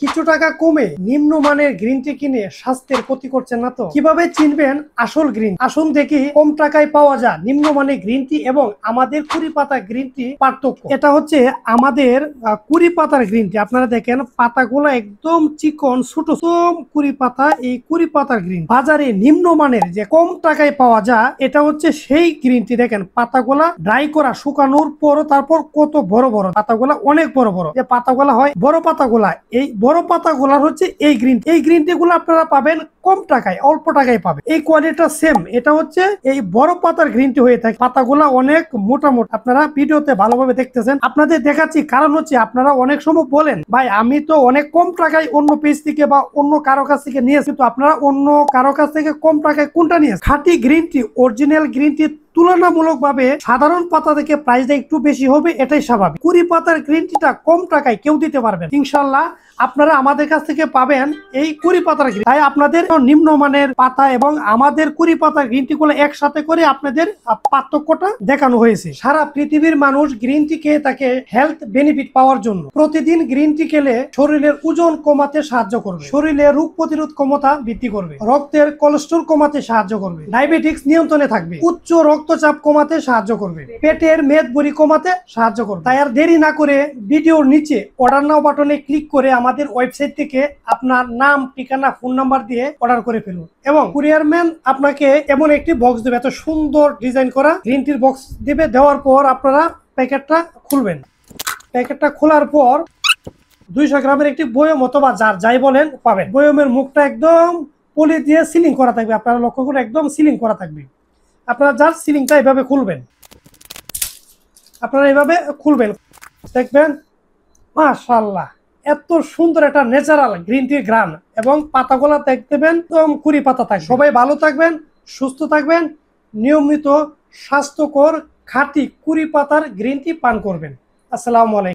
কিছু টাকা কমে নিম্নমানের গ্রিন টি কিনে স্বাস্থ্যের ক্ষতি করছেন না তো? কিভাবে চিনবেন আসল গ্রিন? আসুন দেখি কম টাকায় পাওয়া যায় নিম্নমানের গ্রিন টি এবং আমাদের কুড়ি পাতা গ্রিন টি পার্থক্য। এটা হচ্ছে আমাদের কুড়ি পাতার গ্রিন টি। আপনারা দেখেন পাতাগুলো একদম চিকন ছোট কুড়ি পাতা। এই কুড়ি পাতার গ্রিন বাজারে নিম্নমানের যে কম টাকায় পাওয়া যায় এটা হচ্ছে সেই গ্রিন টি। দেখেন পাতাগুলা ড্রাই করা শুকানোর পর তারপর কত বড় বড় পাতাগুলা, অনেক বড় বড় যে পাতাগুলা হয় বড় পাতাগুলা, এই বড় পাতাগুলার হচ্ছে এই গ্রিন টি গুলো আপনারা পাবেন কম টাকায়, অল্প টাকায় পাবেন। এই কোয়ালিটিটা সেম, এটা হচ্ছে এই বড় পাতার গ্রিন টি হয়ে থাকে। পাতাগুলা অনেক মোটা মোটা, আপনারা ভিডিওতে ভালোভাবে দেখতেছেন। আপনাদের দেখাচ্ছি কারণ হচ্ছে আপনারা অনেক সময় বলেন ভাই আমি তো অনেক কম টাকায় অন্য পেজ থেকে বা অন্য কারো কাছ থেকে নিয়েছি, তো আপনারা অন্য কারো কাছ থেকে কম টাকায় কোনটা নিয়েছেন? খাঁটি green tea, original green tea তুলনামূলকভাবে সাধারণ পাতা থেকে প্রাইসটা একটু বেশি হবে, এটাই স্বাভাবিক। কুড়ি পাতার গ্রিন টিটা কম টাকায় কেউ দিতে পারবেন ইনশাল্লাহ। আপনারা আমাদের কাছ থেকে পাবেন এই কুড়ি পাতার গ্রিন। তাই আপনাদের নিম্নমানের পাতা এবং আমাদের কুড়ি পাতার গ্রিন টি গুলো একসাথে করে আপনাদের পার্থক্যটা দেখানো হয়েছে। সারা পৃথিবীর মানুষ গ্রিন টি খেয়ে থাকে হেলথ বেনিফিট পাওয়ার জন্য। প্রতিদিন গ্রিন টি খেলে শরীরের ওজন কমাতে সাহায্য করবে, শরীরে রোগ প্রতিরোধ ক্ষমতা বৃদ্ধি করবে, রক্তের কোলেস্ট্রল কমাতে সাহায্য করবে, ডায়াবেটিক্স নিয়ন্ত্রণে থাকবে, উচ্চ রক্তচাপ কমাতে সাহায্য করবে, পেটের মেদবুড়ি কমাতে সাহায্য করবে। তাই আর দেরি না করে ভিডিওর নিচে অর্ডার নাও বাটনে ক্লিক করে আমাদের ওয়েবসাইট থেকে আপনার নাম, ঠিকানা, ফোন নাম্বার দিয়ে অর্ডার করে ফেলুন এবং কুরিয়ার ম্যান আপনাকে এমন একটি বক্স দেবে, এত সুন্দর ডিজাইন করা গ্রিন টির বক্স দেবে। দেওয়ার পর আপনারা প্যাকেটটা খুলবেন। প্যাকেটটা খোলার পর 200 গ্রামের একটি বয়ম অথবা যাই বলেন পাবেন। বয়মের মুখটা একদম পলি দিয়ে সিলিং করা থাকবে, আপনারা লক্ষ্য করে একদম সিলিং করা থাকবে। আপনারা যার সিলিংটা এভাবে খুলবেন, আপনারা এভাবে খুলবেন, দেখবেন মাশাআল্লাহ এত সুন্দর একটা ন্যাচারাল গ্রিন টি গ্রান এবং পাতাগুলা দেখবেন একদম কুড়ি পাতা থাকবে। সবাই ভালো থাকবেন, সুস্থ থাকবেন, নিয়মিত স্বাস্থ্যকর খাঁটি কুড়ি পাতার গ্রিন টি পান করবেন। আসসালামু আলাইকুম।